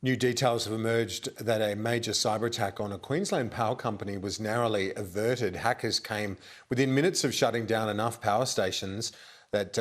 New details have emerged that a major cyber attack on a Queensland power company was narrowly averted. Hackers came within minutes of shutting down enough power stations that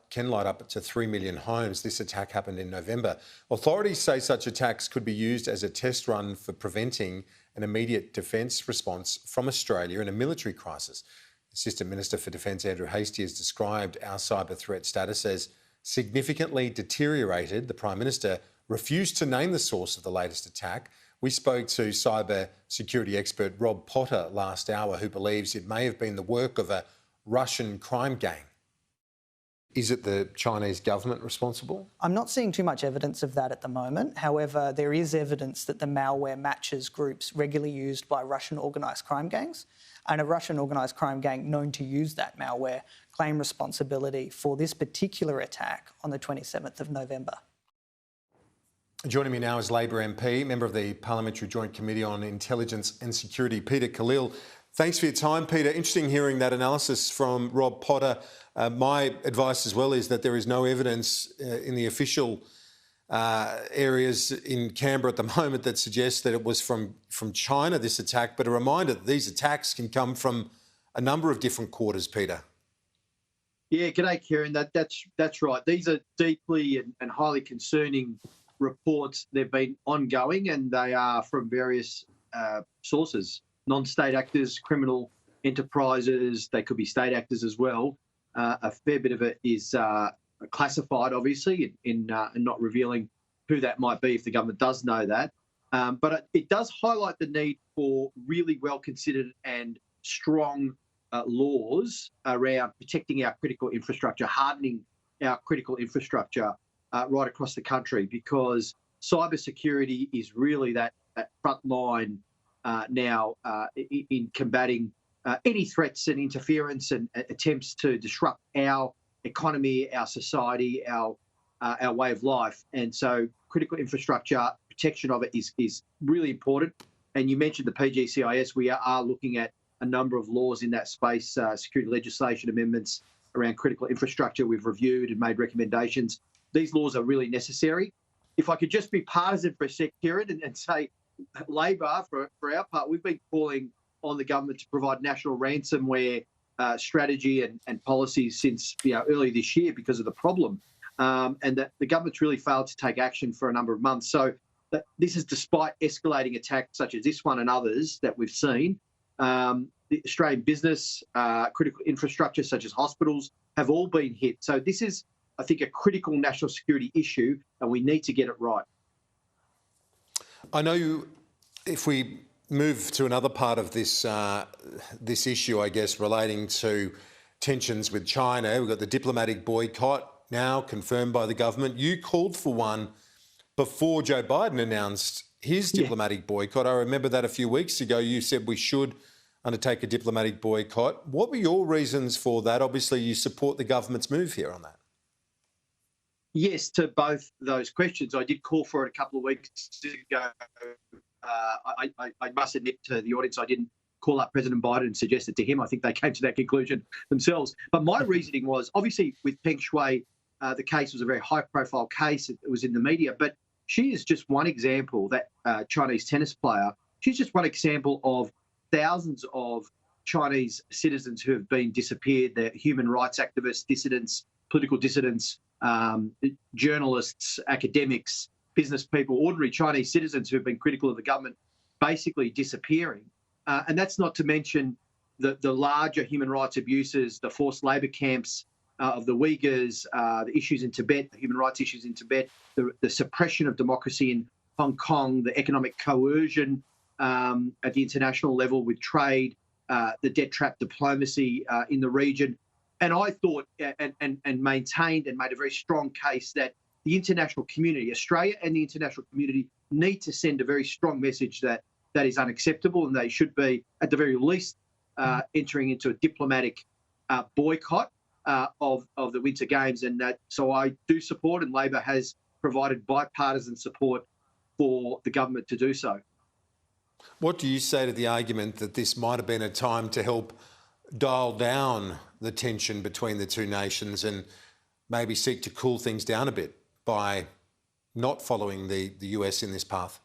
can light up to 3 million homes. This attack happened in November. Authorities say such attacks could be used as a test run for preventing an immediate defence response from Australia in a military crisis. Assistant Minister for Defence Andrew Hastie has described our cyber threat status as significantly deteriorated. The Prime Minister refused to name the source of the latest attack. We spoke to cyber security expert Rob Potter last hour, who believes it may have been the work of a Russian crime gang. Is it the Chinese government responsible? I'm not seeing too much evidence of that at the moment. However, there is evidence that the malware matches groups regularly used by Russian organised crime gangs, and a Russian organised crime gang known to use that malware claimed responsibility for this particular attack on the 27th of November. Joining me now is Labor MP, member of the Parliamentary Joint Committee on Intelligence and Security, Peter Khalil. Thanks for your time, Peter. Interesting hearing that analysis from Rob Potter. My advice as well is that there is no evidence in the official areas in Canberra at the moment that suggests that it was from China, this attack, but a reminder that these attacks can come from a number of different quarters, Peter. Yeah, g'day, Kieran. That's right. These are deeply and highly concerning reports. They've been ongoing and they are from various sources. Non-state actors, criminal enterprises, they could be state actors as well. A fair bit of it is classified, obviously, in not revealing who that might be if the government does know that. But it does highlight the need for really well-considered and strong laws around protecting our critical infrastructure, hardening our critical infrastructure right across the country, because cybersecurity is really that front line now in combating any threats and interference and attempts to disrupt our economy, our society, our way of life. And so critical infrastructure, protection of it is really important. And you mentioned the PGCIS. We are looking at a number of laws in that space, security legislation amendments around critical infrastructure. We've reviewed and made recommendations. These laws are really necessary. If I could just be partisan for a sec, Kieran, and say Labor, for our part, we've been calling on the government to provide national ransomware strategy and policies since early this year because of the problem, and that the government's really failed to take action for a number of months. So this is despite escalating attacks such as this one and others that we've seen. The Australian business, critical infrastructure such as hospitals have all been hit. So this is, I think, a critical national security issue, and we need to get it right. I know if we move to another part of this this issue, I guess, relating to tensions with China, we've got the diplomatic boycott now confirmed by the government. You called for one before Joe Biden announced his diplomatic boycott. I remember that a few weeks ago you said we should undertake a diplomatic boycott. What were your reasons for that? Obviously, you support the government's move here on that. Yes, to both those questions. I did call for it a couple of weeks ago. I must admit to the audience, I didn't call up President Biden and suggest it to him. I think they came to that conclusion themselves. But my reasoning was, obviously, with Peng Shuai, the case was a very high-profile case. It was in the media. But she is just one example, that Chinese tennis player. She's just one example of thousands of Chinese citizens who have been disappeared. They're human rights activists, dissidents, political dissidents, journalists, academics, business people, ordinary Chinese citizens who have been critical of the government basically disappearing. And that's not to mention the larger human rights abuses, the forced labour camps of the Uyghurs, the issues in Tibet, the human rights issues in Tibet, the suppression of democracy in Hong Kong, the economic coercion at the international level with trade, the debt trap diplomacy in the region. And I thought and maintained and made a very strong case that the international community, Australia and the international community, need to send a very strong message that is unacceptable, and they should be, at the very least, entering into a diplomatic boycott of the Winter Games. And so I do support, and Labor has provided bipartisan support for the government to do so. What do you say to the argument that this might have been a time to help dial down the tension between the two nations and maybe seek to cool things down a bit by not following the US in this path?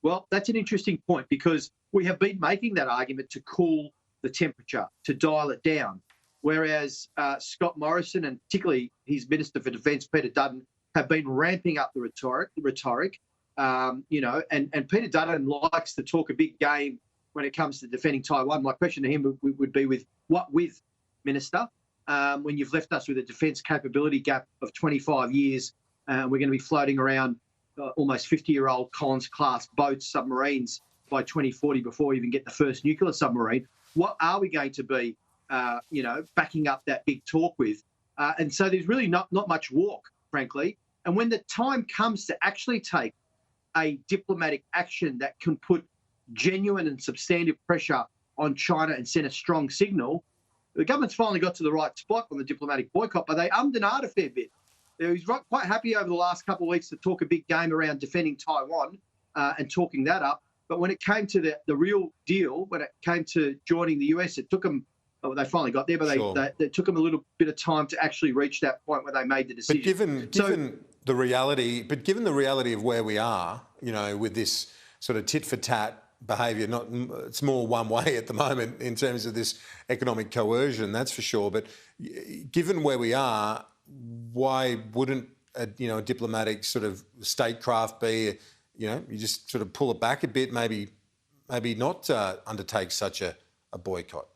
Well, that's an interesting point because we have been making that argument to cool the temperature, to dial it down, whereas Scott Morrison and particularly his Minister for Defence, Peter Dutton, have been ramping up the rhetoric. And Peter Dutton likes to talk a big game when it comes to defending Taiwan. My question to him would be with, Minister? When you've left us with a defence capability gap of 25 years, we're going to be floating around almost 50-year-old Collins-class boats, submarines by 2040 before we even get the first nuclear submarine. What are we going to be, backing up that big talk with? And so there's really not much walk, frankly. And when the time comes to actually take a diplomatic action that can put genuine and substantive pressure on China and send a strong signal, the government's finally got to the right spot on the diplomatic boycott, but they ummed and ahed a fair bit. He's quite happy over the last couple of weeks to talk a big game around defending Taiwan and talking that up. But when it came to the real deal, when it came to joining the US, it took them, they finally got there, but Sure. they took them a little bit of time to actually reach that point where they made the decision. But given the reality of where we are, with this sort of tit for tat behaviour, it's more one way at the moment in terms of this economic coercion, that's for sure. But given where we are, why wouldn't a diplomatic sort of statecraft be, you just sort of pull it back a bit, maybe not undertake such a boycott?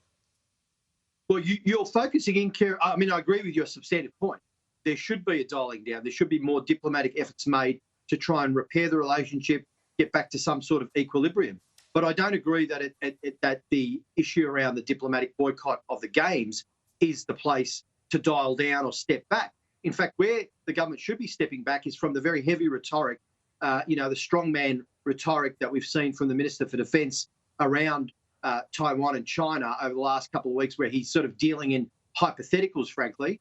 Well, you're focusing in, Keir. I mean, I agree with your substantive point. There should be a dialing down. There should be more diplomatic efforts made to try and repair the relationship, get back to some sort of equilibrium. But I don't agree that that the issue around the diplomatic boycott of the Games is the place to dial down or step back. In fact, where the government should be stepping back is from the very heavy rhetoric, the strongman rhetoric that we've seen from the Minister for Defence around Taiwan and China over the last couple of weeks, where he's sort of dealing in hypotheticals, frankly,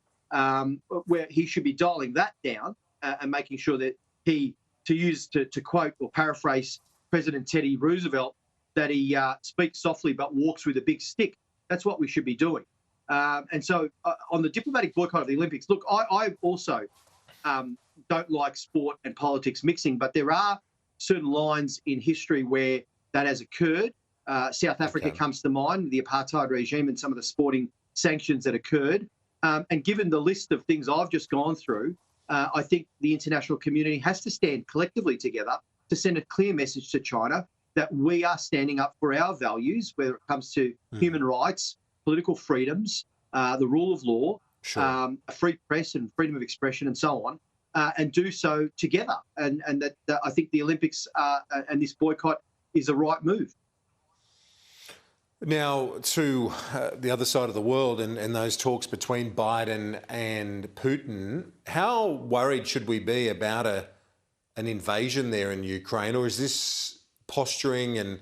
where he should be dialing that down and making sure that to quote or paraphrase President Teddy Roosevelt, that he speaks softly but walks with a big stick. That's what we should be doing. And so on the diplomatic boycott of the Olympics, look, I also don't like sport and politics mixing, but there are certain lines in history where that has occurred. South Africa comes to mind, the apartheid regime and some of the sporting sanctions that occurred. And given the list of things I've just gone through, I think the international community has to stand collectively together to send a clear message to China that we are standing up for our values, whether it comes to human rights, political freedoms, the rule of law, Sure. a free press and freedom of expression and so on, and do so together. And that I think the Olympics and this boycott is the right move. Now, to the other side of the world and those talks between Biden and Putin, how worried should we be about an invasion there in Ukraine, or is this posturing and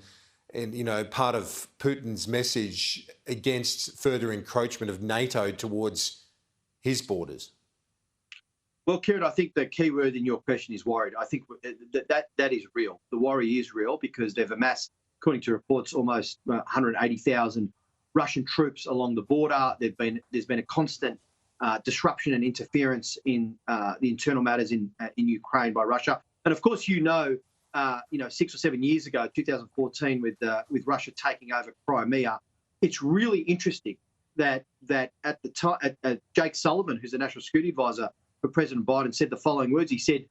part of Putin's message against further encroachment of NATO towards his borders? Well, Kieran, I think the key word in your question is worried. I think that is real. The worry is real because they've amassed, according to reports, almost 180,000 Russian troops along the border. There's been a constant disruption and interference in the internal matters in Ukraine by Russia. And of course, 6 or 7 years ago, 2014, with Russia taking over Crimea, it's really interesting that at the time, Jake Sullivan, who's the National Security Advisor for President Biden, said the following words. He said,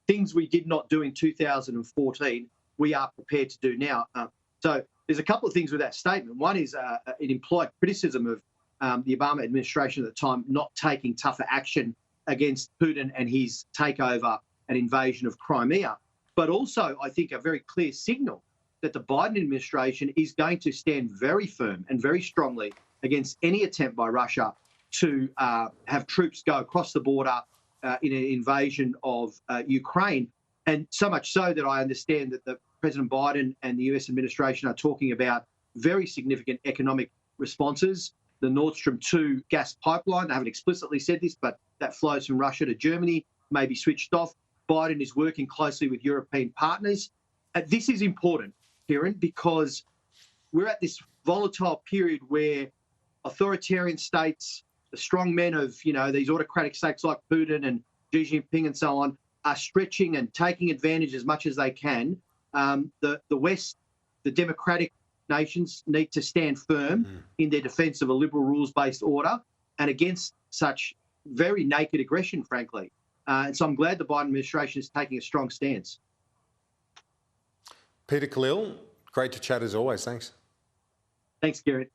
things we did not do in 2014, we are prepared to do now. So there's a couple of things with that statement. One is it implied criticism of the Obama administration at the time not taking tougher action against Putin and his takeover and invasion of Crimea. But also, I think, a very clear signal that the Biden administration is going to stand very firm and very strongly against any attempt by Russia to have troops go across the border in an invasion of Ukraine. And so much so that I understand that President Biden and the US administration are talking about very significant economic responses. The Nord Stream 2 gas pipeline, they haven't explicitly said this, but that flows from Russia to Germany, may be switched off. Biden is working closely with European partners. This is important, Kieran, because we're at this volatile period where authoritarian states, the strong men of, these autocratic states like Putin and Xi Jinping and so on, are stretching and taking advantage as much as they can. The West, the democratic nations, need to stand firm in their defence of a liberal rules-based order and against such very naked aggression, frankly. And so I'm glad the Biden administration is taking a strong stance. Peter Khalil, great to chat as always. Thanks. Thanks, Kieran.